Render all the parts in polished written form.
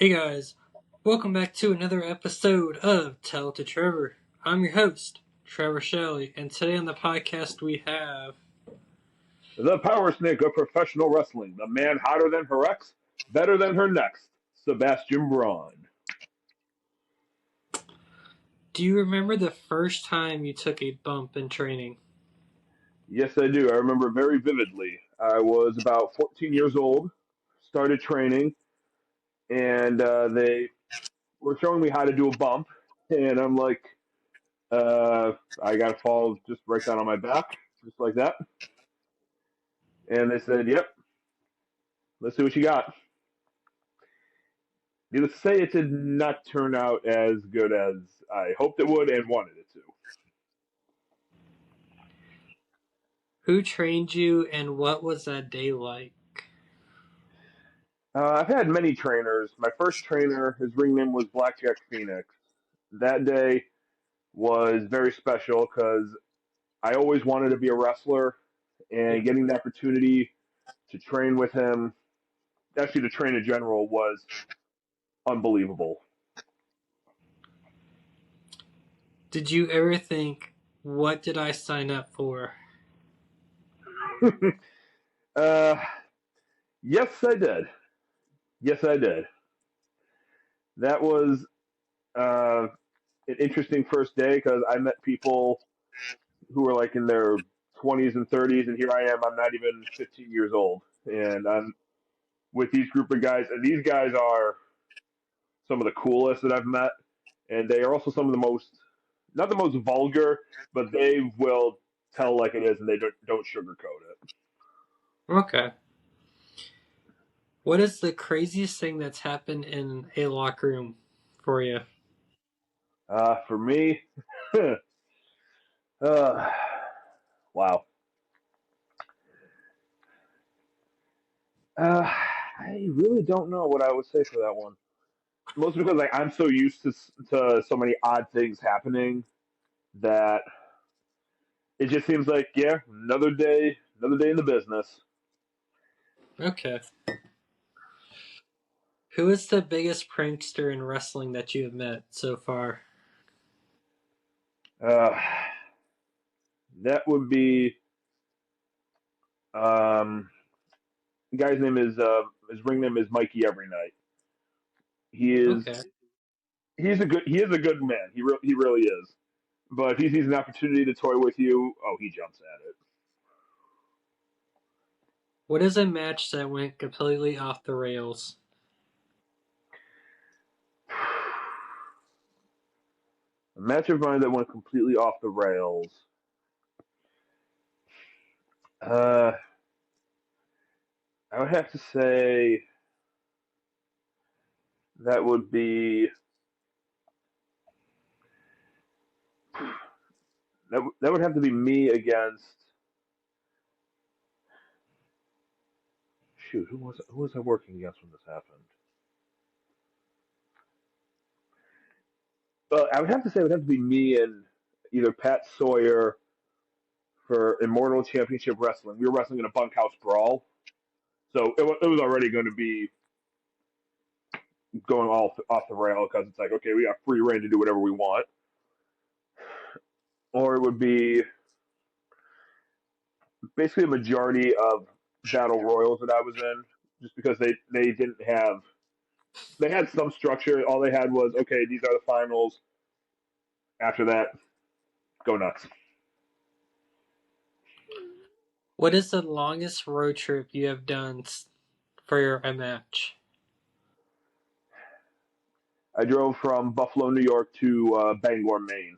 Hey guys, welcome back to another episode of Tell It To Trevor. I'm your host, Trevor Shelley, and today on the podcast we have... The power snake of professional wrestling, the man hotter than her ex, better than her next, Sebastian Braun. Do you remember the first time you took a bump in training? Yes, I do. I remember very vividly. I was about 14 years old, started training, and they were showing me how to do a bump. And I'm like, I got to fall just right down on my back, just like that. And they said, yep, let's see what you got. Needless to say, it did not turn out as good as I hoped it would and wanted it to. Who trained you and what was that day like? I've had many trainers. My first trainer, his ring name was Blackjack Phoenix. That day was very special because I always wanted to be a wrestler, and getting the opportunity to train with him, actually to train in general, was unbelievable. Did you ever think, what did I sign up for? uh, yes, I did. Yes, I did. That was an interesting first day because I met people who were like in their 20s and 30s, and here I am. I'm not even 15 years old, and I'm with these group of guys, and these guys are some of the coolest that I've met, and they are also some of the most, not the most vulgar, but they will tell like it is, and they don't sugarcoat it. Okay. What is the craziest thing that's happened in a locker room for you? For me, uh, wow. I really don't know what I would say for that one. Mostly because like I'm so used to so many odd things happening that it just seems like yeah, another day in the business. Okay. Who is the biggest prankster in wrestling that you have met so far? Uh, that would be um, the guy's name is his ring name is Mikey Every Night. He is Okay. he is a good man. He really is. But if he sees an opportunity to toy with you, oh, he jumps at it. What is a match that went completely off the rails? A match of mine that went completely off the rails. Uh, I would have to say that would be that would have to be me against shoot who was I working against when this happened? I would have to say it would have to be me and either Pat Sawyer for Immortal Championship Wrestling. We were wrestling in a bunkhouse brawl, so it was already going to be going off the rail because it's like okay, we got free reign to do whatever we want, or it would be basically a majority of battle royals that I was in, just because they didn't have they had some structure. All they had was okay, these are the finals. After that, go nuts. What is the longest road trip you have done for a match? I drove from Buffalo, New York to Bangor, Maine.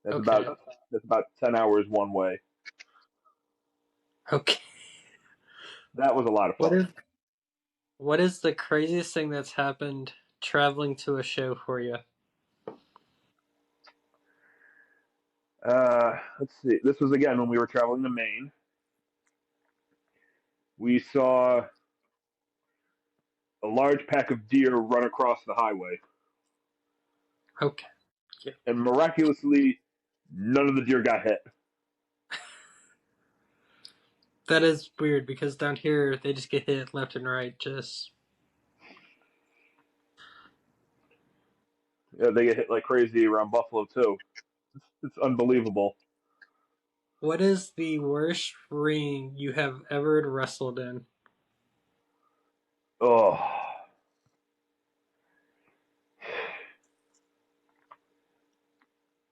That's Okay. about that's about 10 hours one way. Okay. That was a lot of What fun. is what is the craziest thing that's happened traveling to a show for you? Let's see. This was again when we were traveling to Maine. We saw a large pack of deer run across the highway, Okay. Yeah. and miraculously, none of the deer got hit. That is weird because down here they just get hit left and right. Just Yeah, they get hit like crazy around Buffalo too. It's unbelievable. What is the worst ring you have ever wrestled in? Oh,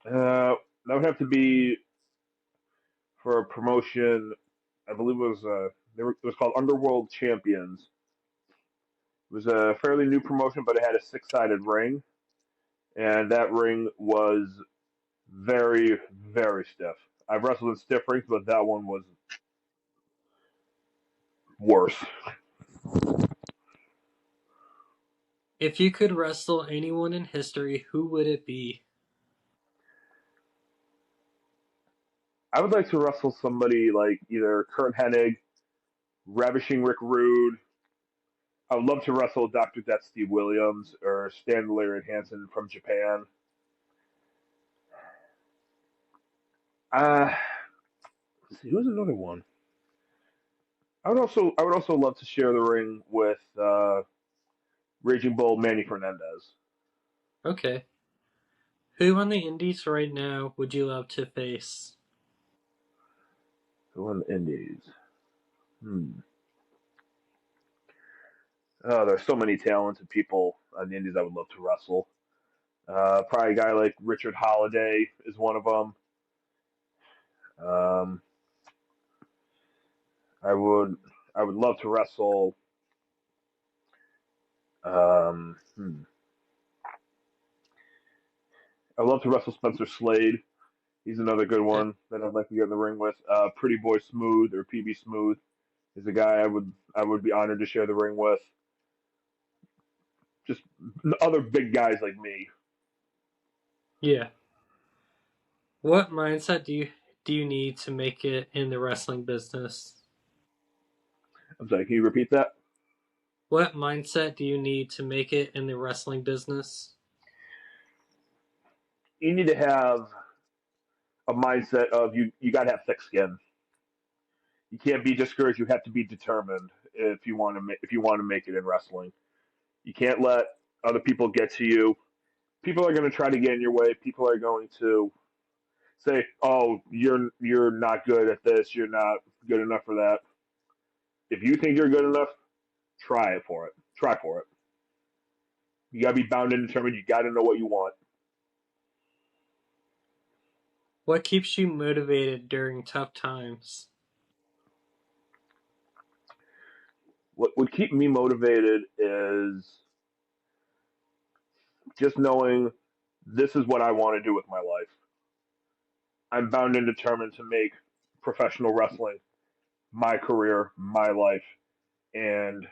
that would have to be for a promotion. I believe it was called Underworld Champions. It was a fairly new promotion, but it had a six-sided ring, and that ring was very, very stiff. I've wrestled in stiff rings, but that one was worse. If you could wrestle anyone in history, who would it be? I would like to wrestle somebody like either Kurt Hennig, Ravishing Rick Rude. I would love to wrestle Dr. Death Steve Williams or Stan the Lariat Hansen from Japan. Uh, let's see, who's another one? I would also love to share the ring with Raging Bull Manny Fernandez. Okay. Who on the indies right now would you love to face? Who on the Indies? Hmm. Oh, there's so many talented people on the Indies I would love to wrestle. Probably a guy like Richard Holiday is one of them. Um, I would I would love to wrestle. Um, hmm. I'd love to wrestle Spencer Slade. He's another good Okay. one that I'd like to get in the ring with. Pretty Boy Smooth or PB Smooth is a guy I would be honored to share the ring with. Just other big guys like me. Yeah. What mindset do you need to make it in the wrestling business? I'm sorry, can you repeat that? What mindset do you need to make it in the wrestling business? You need to have a mindset of you got to have thick skin. You can't be discouraged. You have to be determined if you want to make it in wrestling. You can't let other people get to you. People are going to try to get in your way. People are going to say, "Oh, you're not good at this. You're not good enough for that." If you think you're good enough, try it for it. Try for it. You got to be bound and determined. You got to know what you want. What keeps you motivated during tough times? What would keep me motivated is just knowing this is what I want to do with my life. I'm bound and determined to make professional wrestling my career, my life, and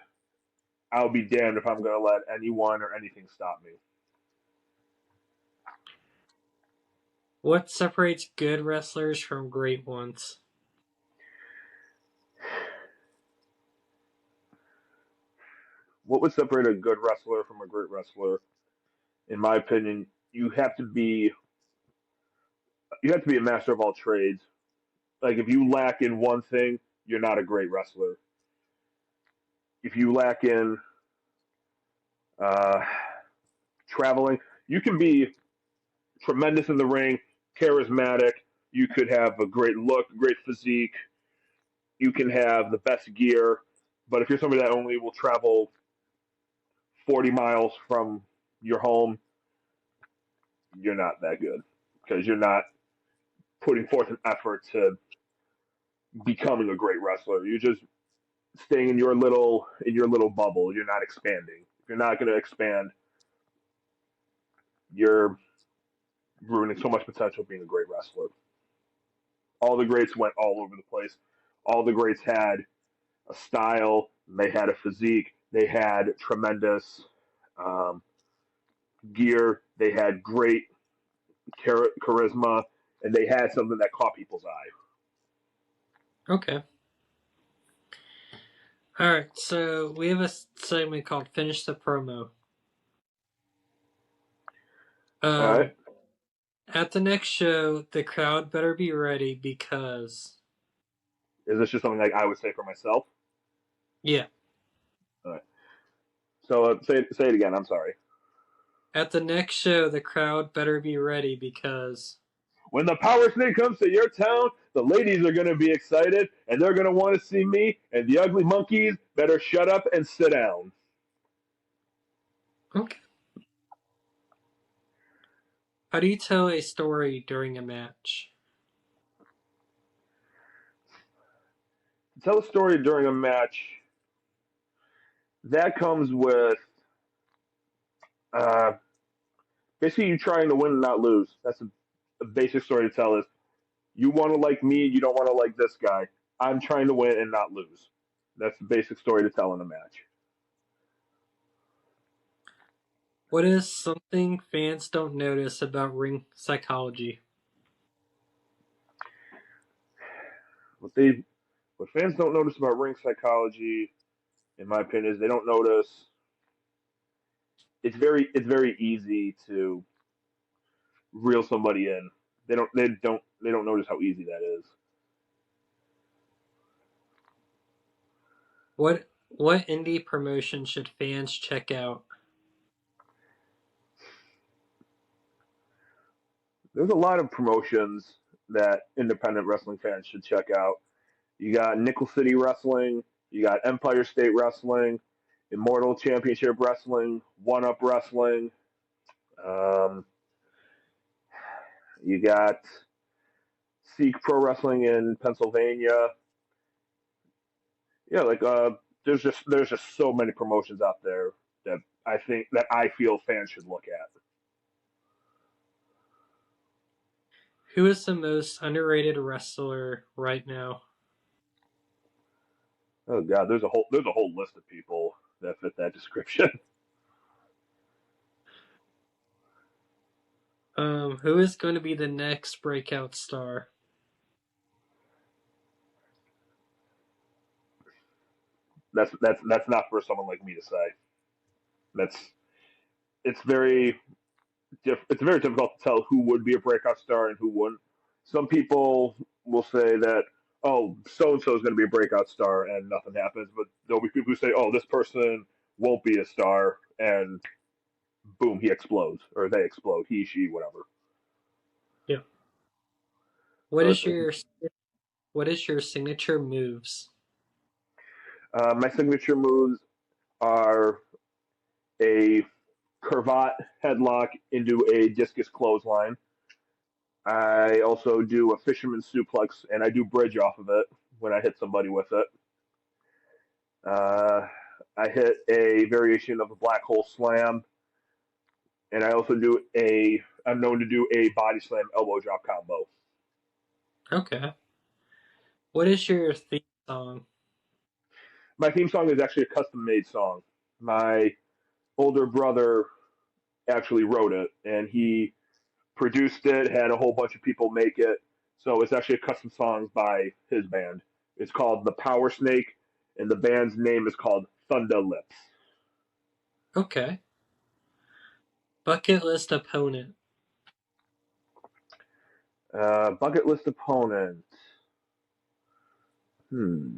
I'll be damned if I'm going to let anyone or anything stop me. What separates good wrestlers from great ones? What would separate a good wrestler from a great wrestler? In my opinion, you have to be a master of all trades. Like if you lack in one thing, you're not a great wrestler. If you lack in uh, traveling, you can be tremendous in the ring, charismatic. You could have a great look, great physique. You can have the best gear, but if you're somebody that only will travel 40 miles from your home, you're not that good because you're not putting forth an effort to becoming a great wrestler. You're just staying in your little bubble. You're not expanding. If you're not going to expand, you're ruining so much potential being a great wrestler. All the greats went all over the place. All the greats had a style. They had a physique. They had tremendous um, gear. They had great charisma, and they had something that caught people's eye. Okay. Alright, so we have a segment called Finish the Promo. All right. Um, at the next show, the crowd better be ready because, Is this just something like I would say for myself? yeah, All right. So say it again. I'm sorry. At the next show, the crowd better be ready because When the Power Snake comes to your town, the ladies are going to be excited and they're going to want to see me, and the ugly monkeys better shut up and sit down. okay. How do you tell a story during a match? To tell a story during a match, that comes with uh, basically you trying to win and not lose. That's a basic story to tell is you want to like me, you don't want to like this guy. I'm trying to win and not lose. That's the basic story to tell in a match. What is something fans don't notice about ring psychology? What they what fans don't notice about ring psychology, in my opinion, is they don't notice it's very easy to reel somebody in. They don't notice how easy that is. What indie promotion should fans check out? There's a lot of promotions that independent wrestling fans should check out. You got Nickel City Wrestling, you got Empire State Wrestling, Immortal Championship Wrestling, One Up Wrestling. Um, you got Seek Pro Wrestling in Pennsylvania. Yeah, like there's just so many promotions out there that I feel fans should look at. Who is the most underrated wrestler right now? Oh God, there's a whole list of people that fit that description. Who is going to be the next breakout star? That's not for someone like me to say. That's it's very it's very difficult to tell who would be a breakout star and who wouldn't. Some people will say that, oh, so and so is going to be a breakout star and nothing happens, but there'll be people who say, oh, this person won't be a star, and boom, he explodes or they explode, he, she, whatever. Yeah. What So is your what is your signature moves? my signature moves are a cravat headlock into a discus clothesline. I also do a fisherman suplex, and I do bridge off of it when I hit somebody with it. Uh, I hit a variation of a black hole slam, and I also do a. I'm known to do a body slam elbow drop combo. Okay. What is your theme song? My theme song is actually a custom made song. My older brother actually wrote it, and he produced it, had a whole bunch of people make it. So it's actually a custom song by his band. It's called The Power Snake, and the band's name is called Thunder Lips. Okay. Bucket list opponent. Bucket list opponent. Hmm.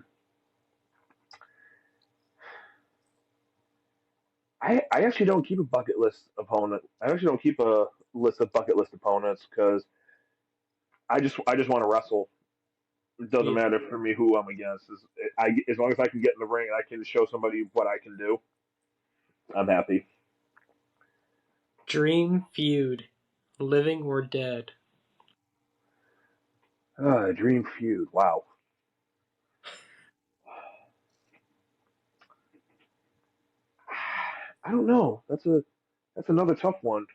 I actually don't keep a bucket list opponent. I actually don't keep a list of bucket list opponents because I just want to wrestle. It doesn't Yeah. matter for me who I'm against. As long as I can get in the ring and I can show somebody what I can do, I'm happy. Dream feud. Living or dead. Dream feud. Wow. I don't know. That's another tough one.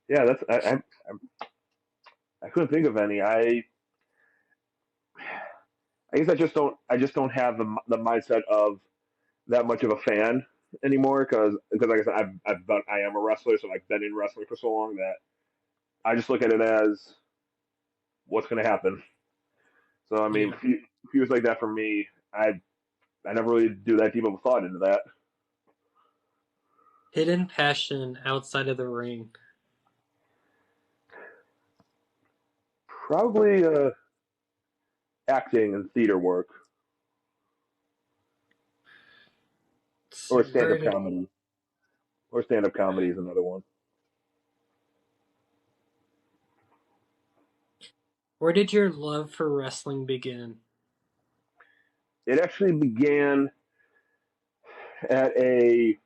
Yeah, I couldn't think of any. I guess I just don't have the mindset of that much of a fan anymore because like I said I am a wrestler, so I've been in wrestling for so long that I just look at it as what's going to happen. So I mean, Yeah. feuds like that for me, I never really do that deep of a thought into that. Hidden passion outside of the ring. Probably acting and theater work. or stand-up Very. comedy. Or stand-up comedy is another one. Where did your love for wrestling begin? It actually began at a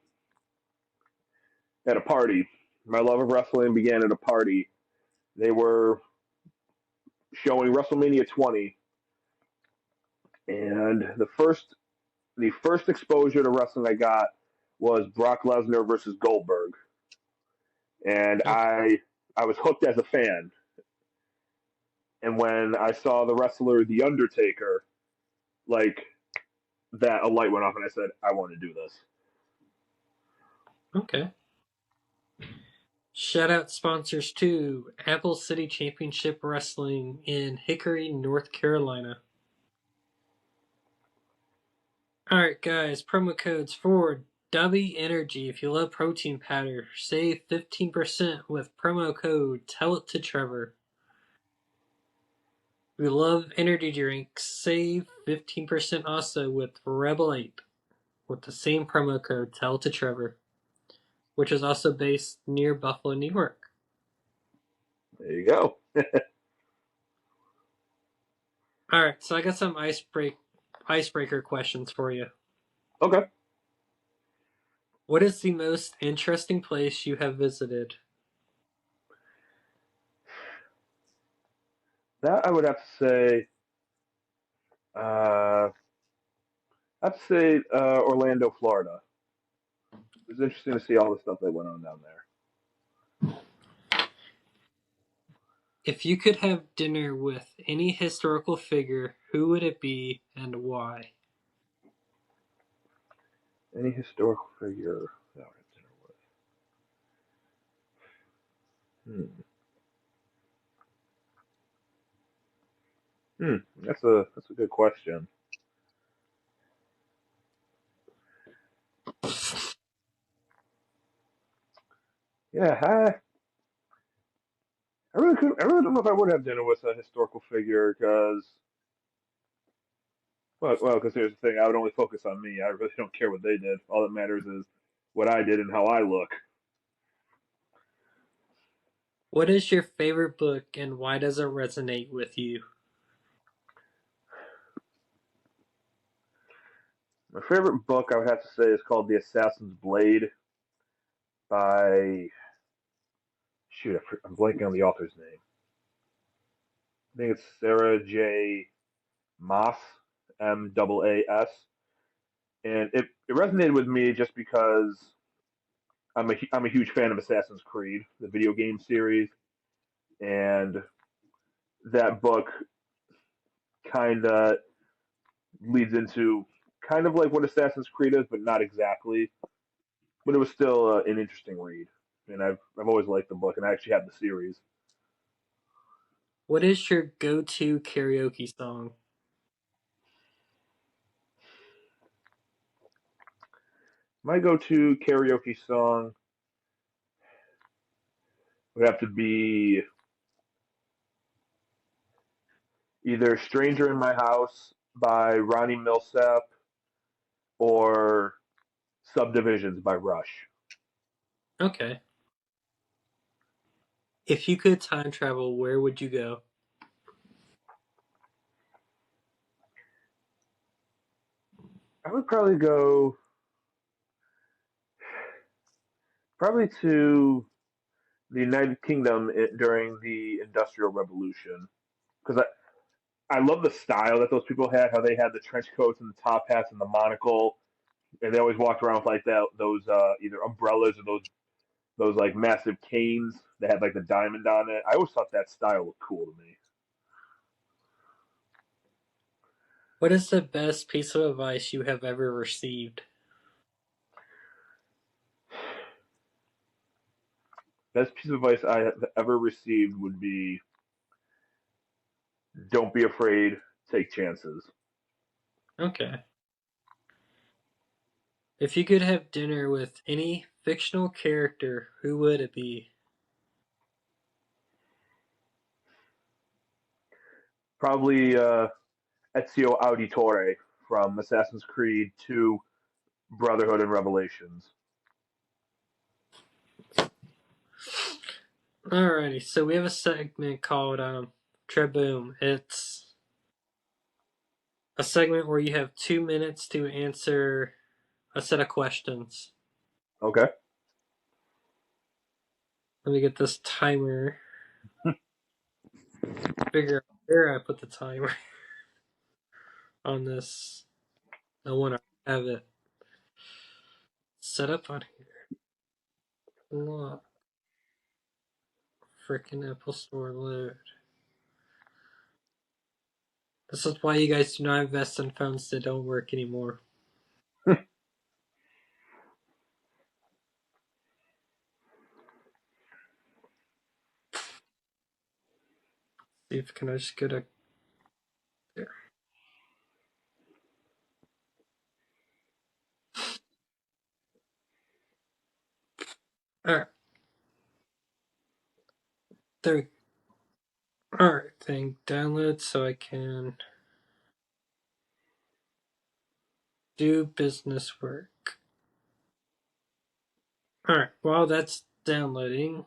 at a party. My love of wrestling began at a party. They were showing WrestleMania 20, and the first exposure to wrestling I got was Brock Lesnar versus Goldberg, and Okay. I was hooked as a fan. And when I saw the wrestler The Undertaker, like that, a light went off, and I said, I want to do this. Okay. Shout out sponsors too. Apple City Championship Wrestling in Hickory, North Carolina. Alright, guys, promo codes for W Energy. If you love protein powder, save 15% with promo code Tell It To Trevor. If you love energy drinks, save 15% also with Rebel 8 with the same promo code Tell It To Trevor, which is also based near Buffalo, New York. There you go. Alright, so I got some icebreaker questions for you. Okay. What is the most interesting place you have visited? That I would have to say, uh, Orlando, Florida. It was interesting to see all the stuff that went on down there. If you could have dinner with any historical figure, who would it be and why? Any historical figure that I would have dinner with? That's a good question. Yeah, I really don't know if I would have dinner with a historical figure because, because here's the thing, I would only focus on me. I really don't care what they did. All that matters is what I did and how I look. What is your favorite book and why does it resonate with you? My favorite book I would have to say is called The Assassin's Blade by I'm blanking on the author's name. I think it's Sarah J. Maas, Maas, and it resonated with me just because I'm a huge fan of Assassin's Creed, the video game series, and that book kind of leads into kind of like what Assassin's Creed is, but not exactly. But it was still an interesting read, and I've always liked the book, and I actually have the series. What is your go to karaoke song? My go-to karaoke song would have to be either "Stranger in My House" by Ronnie Millsap or "Subdivisions" by Rush. Okay. If you could time travel, where would you go? I would probably to the United Kingdom during the Industrial Revolution because I love the style that those people had. How they had the trench coats and the top hats and the monocle, and they always walked around with like that those either umbrellas or those like massive canes that had like the diamond on it. I always thought that style looked cool to me. What is the best piece of advice you have ever received? Best piece of advice I have ever received would be don't be afraid, take chances. Okay. If you could have dinner with any fictional character, who would it be? Probably Ezio Auditore from Assassin's Creed 2 Brotherhood and Revelations. Alrighty, so we have a segment called Treboom. It's a segment where you have 2 minutes to answer a set of questions. Okay. Let me get this timer. Figure out where I put the timer on this. I want to have it set up on here. Look. Freaking Apple Store load. This is why you guys do not invest in phones that don't work anymore. See if can I just go to there. Alright. There. Alright, thing download so I can do business work. Alright, while that's downloading,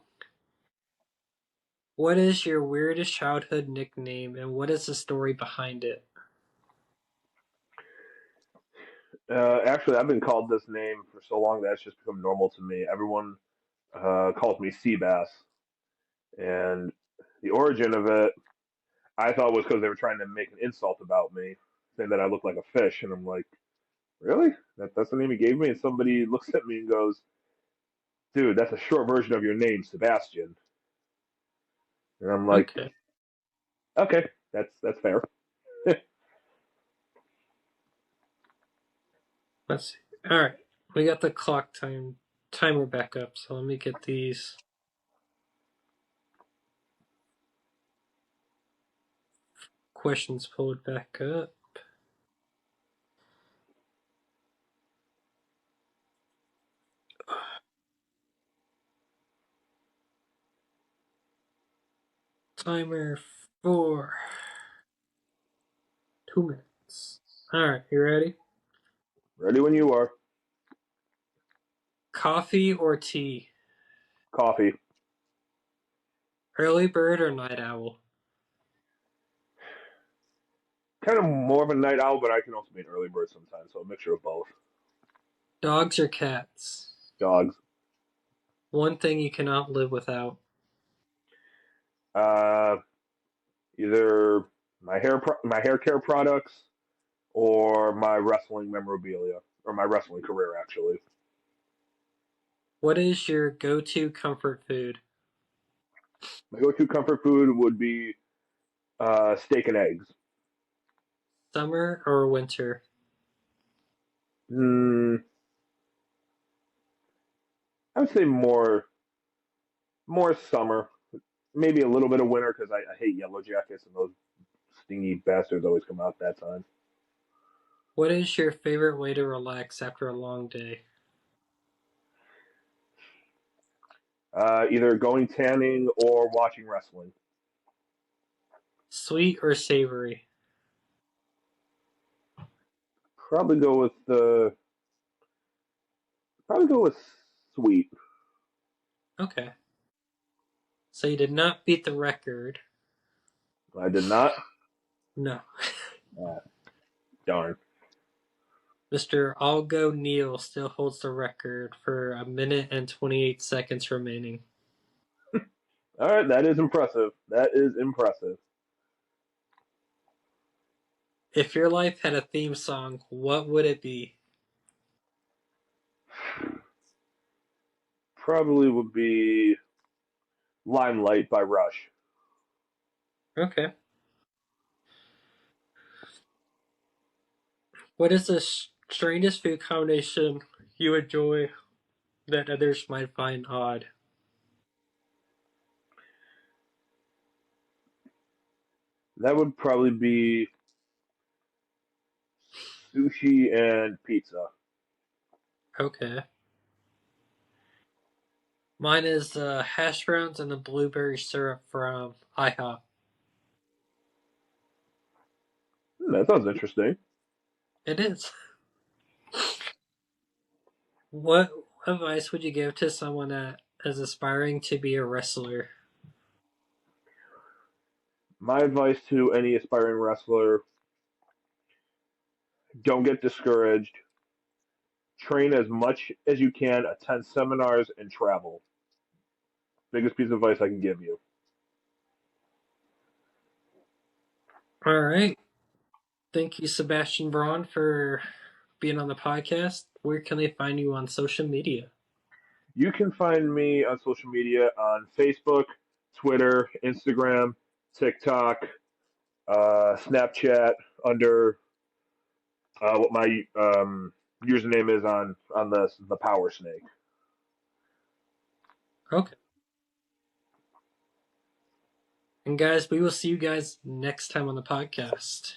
what is your weirdest childhood nickname and what is the story behind it? Actually, I've been called this name for so long that it's just become normal to me. Everyone calls me Seabass, and the origin of it, I thought was because they were trying to make an insult about me, saying that I look like a fish, and I'm like, really? That's the name he gave me? And somebody looks at me and goes, dude, that's a short version of your name, Sebastian. And I'm like, Okay, okay, that's fair. let's see. Alright, we got the timer back up, so let me get these questions pulled back up. Timer for 2 minutes. Alright, you ready? Ready when you are. Coffee or tea? Coffee. Early bird or night owl? Kind of more of a night owl, but I can also be an early bird sometimes, so a mixture of both. Dogs or cats? Dogs. One thing you cannot live without. Uh, Either my hair care products, or my wrestling memorabilia, or my wrestling career actually. What is your go-to comfort food? My go-to comfort food would be steak and eggs. Summer or winter? Mm, I would say more summer, maybe a little bit of winter because I hate yellow jackets and those stingy bastards always come out that time. What is your favorite way to relax after a long day? Either going tanning or watching wrestling. Sweet or savory? Probably go with probably go with sweet. Okay. So you did not beat the record. I did not. No. Uh, Darn. Mr. Algo Neal still holds the record for a minute and 28 seconds remaining. All right, that is impressive. That is impressive. If your life had a theme song, what would it be? Probably would be Limelight by Rush. Okay. What is the strangest food combination you enjoy that others might find odd? That would probably be sushi and pizza. Okay. Mine is hash browns and the blueberry syrup from IHOP. That sounds interesting. It is. What advice would you give to someone that is aspiring to be a wrestler? My advice to any aspiring wrestler: don't get discouraged. Train as much as you can, attend seminars, and travel. Biggest piece of advice I can give you. All right. Thank you, Sebastian Braun, for being on the podcast. Where can they find you on social media? You can find me on social media on Facebook, Twitter, Instagram, TikTok, Snapchat under what my username is on the Power Snake. Okay. And guys, we will see you guys next time on the podcast.